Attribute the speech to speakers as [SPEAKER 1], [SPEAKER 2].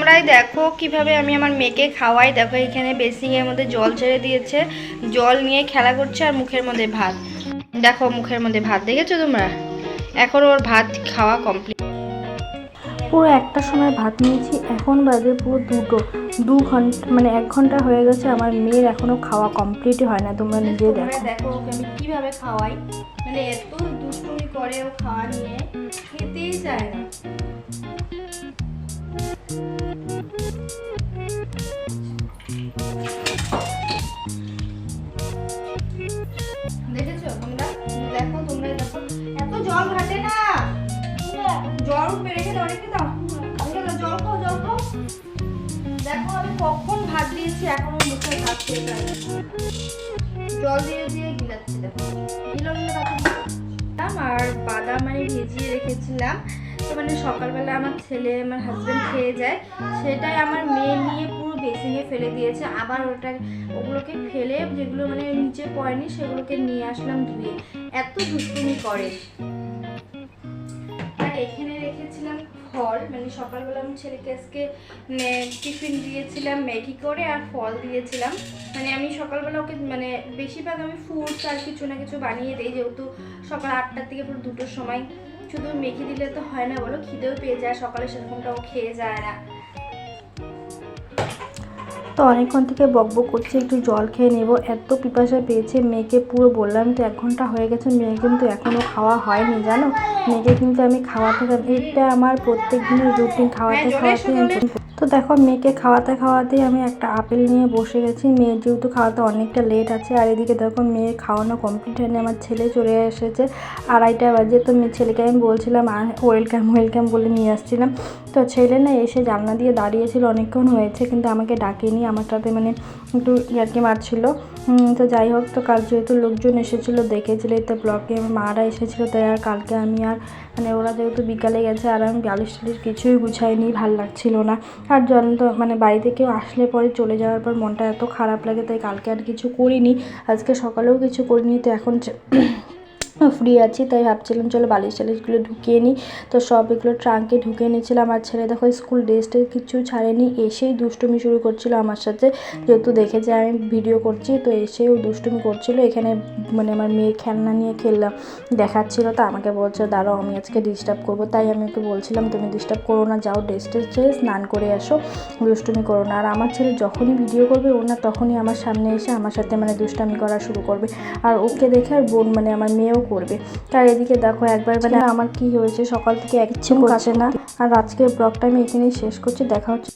[SPEAKER 1] তোমরাই দেখো কিভাবে আমি আমার মেয়েকে খাওয়াই। দেখো এখানে বেসিংয়ের মধ্যে জল ছেড়ে দিয়েছে, জল নিয়ে খেলা করছে আর মুখের মধ্যে ভাত। দেখো মুখের মধ্যে ভাত, দেখেছো তোমরা? এখন ওর ভাত খাওয়া কমপ্লিট।
[SPEAKER 2] পুরো একটা সময় ভাত নিয়েছি, এখন বাজে পুরো 2 ঘন্টা, মানে 1 ঘন্টা হয়ে গেছে। আমার মেয়ের এখনো খাওয়া কমপ্লিটই হয় না। তোমরা নিজেই দেখো।
[SPEAKER 1] দেখো ওকে আমি কিভাবে খাওয়াই, মানে এত দুষ্টুমি করে ও খাওয়া নিয়ে, খেতেই চায় না। দেখেছো তোমরা? দেখো তোমরা দেখো, এত জল ঘাটে না, জল উঠবে। রেখে দাও, রেখে দাও, জল খাও, জল খাও। দেখো আমি কখন ভাত দিয়েছি, এখনো মুখে ভাত খেয়ে যায়, জল দিয়ে দিয়ে গিলাচ্ছি। দেখো গিলো গিলো আর বাদাম মানে ভিজিয়ে রেখেছিলাম, তো মানে সকালবেলা আমার ছেলে আমার হাজব্যান্ড খেয়ে যায়, সেটাই আমার মেয়ে নিয়ে পুরো বেসিনে ফেলে দিয়েছে। আবার ওগুলোকে ফেলে, যেগুলো মানে নিচে পড়েনি সেগুলোকে নিয়ে আসলাম ধুয়ে। এত দুষ্টুমি করে। আর এখানে রেখেছিলাম ফল, মানে সকালবেলা আমি ছেলেকে আজকে টিফিন দিয়েছিলাম ম্যাগি করে আর ফল দিয়েছিলাম। মানে আমি সকালবেলা ওকে মানে বেশিরভাগ আমি ফ্রুটস আর কিছু না কিছু বানিয়ে দিই, যেহেতু সকাল 8টার থেকে পুরো 2টোর সময়। শুধু ম্যাগি দিলে তো হয় না বলো, খিদেও পেয়ে যায়, সকালে সেরকমটা ও খেয়ে যায় না।
[SPEAKER 2] তো অনেকক্ষণ থেকে বকবক করছে, একটু জল খেয়ে নেব, এত পিপাসা পেয়েছে। মেয়েকে পুরো বললাম তো 1 ঘন্টা হয়ে গেছে, মেয়ে কিন্তু এখনও খাওয়া হয়নি জানো। মেয়েকে কিন্তু আমি খাওয়াতে, এটা আমার প্রত্যেক দিনের রুটিন, খাওয়াতে তো দেখো মেয়েকে খাওয়াতেই আমি একটা আপেল নিয়ে বসে গেছি। মেয়ের যেহেতু খাওয়াতে অনেকটা লেট আছে, আর এদিকে দেখো মেয়ের খাওয়ানো কমপ্লিট হয়নি, আমার ছেলে চলে এসেছে 2:30 বাজে। তো মেয়ে ছেলেকে আমি বলছিলাম ওয়েলকাম বলে নিয়ে আসছিলাম। তো ছেলে না এসে জানলা দিয়ে দাঁড়িয়েছিল, অনেকক্ষণ হয়েছে কিন্তু আমাকে ডাকেনি, আমার সাথে মানে একটু ইয়ার্কি মারছিল। তো যাই হোক, তো কাল যেহেতু লোকজন এসেছিলো দেখেছিলে, তো ব্লগে আমার মারা এসেছিলো, তাই আর কালকে আমি আর মানে ওরা যেহেতু বিকালে গেছে আর আমি বালিশ টালিশ কিছুই গুছাইনি, ভাল লাগছিল না। আর তো মানে বাড়িতে কেউ আসলে পরে চলে যাওয়ার পর মনটা এত খারাপ লাগে, তাই কালকে আর কিছু করিনি, আজকে সকালেও কিছু করিনি। তো এখন ফ্রি আছি, তাই ভাবছিলাম চলো বালিশ টালিশগুলো ঢুকিয়ে নিই। তো সব এগুলো ট্রাঙ্কে ঢুকিয়ে নিয়েছিলাম। আর ছেলে দেখো স্কুল ড্রেসটা কিছু ছাড়েনি, এসেই দুষ্টুমি শুরু করছিল আমার সাথে, যেহেতু দেখেছে আমি ভিডিও করছি, তো এসেও দুষ্টুমি করছিল। এখানে মানে আমার মেয়ে খেলনা নিয়ে দেখাচ্ছিল, তো আমাকে বলছে দাঁড়াও আমি আজকে ডিস্টার্ব করবো, তাই আমি ওকে বলছিলাম তুমি ডিস্টার্ব করো না, যাও ড্রেসটা ছেড়ে স্নান করে আসো, দুষ্টুমি করো না। আর আমার ছেলে যখনই ভিডিও করবে ও না তখনই আমার সামনে এসে আমার সাথে মানে দুষ্টামি করা শুরু করবে, আর ওকে দেখে আর বোন মানে আমার মেয়েও করবে। আর এদিকে দেখো একবার মানে আমার কি হয়েছে, সকাল থেকে কিচ্ছু করছে না। আর আজকের ব্লগটা আমি এখানেই শেষ করছি, দেখা হচ্ছে।